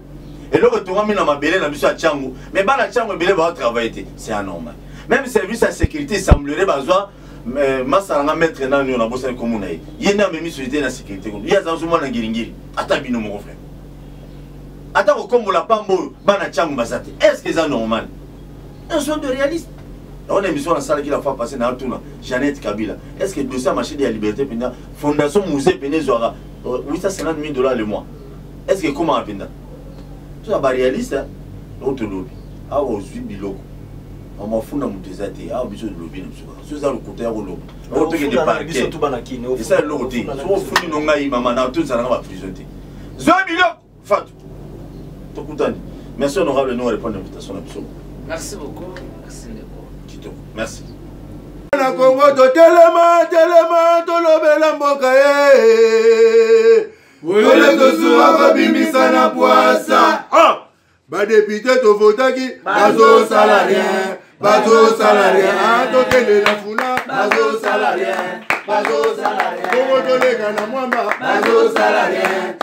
Et le retour à ma belle, la mission à Tchangou. Mais bah la Tchangou, belle va travailler. C'est anormal. Même service à sécurité semblerait besoin. Massanga mettre dans nous, on a bossé comme on a. Il y a une mission de la sécurité. Il y a un jour dans Giringiri. Attends, bino mon frère. Attends, comme on l'a pas mot, bah la Tchangou basate. Est-ce que c'est normal? Un son de réaliste. On a une émission dans la salle qui l'a fait passer dans la tournée. Jeannette Kabila. Est-ce que le dossier marché de la liberté, Fondation Musée Pénézoara, $850 000 le mois. Est-ce que comment on a fait ça? Tout ça, réaliste, l'autre lobby. Ah, on suit Biloko. On m'a foutu dans mon désert. Ah, on a lobby. C'est ça le côté au lobby. On a des parquets. C'est ça le côté. On a foutu dans le maman, tout ça, on va prisonnier. Zoé Biloko, Fatou. Merci honorable de nous répondre à l'invitation. Merci beaucoup. Merci. Na Congo to telema to lobela mboka Wole to suwa ko bimisa na poasa. Ba député to votaki bazo salarien. To kende na funa bazo salarien. Congo to lega na mwamba bazo salarien.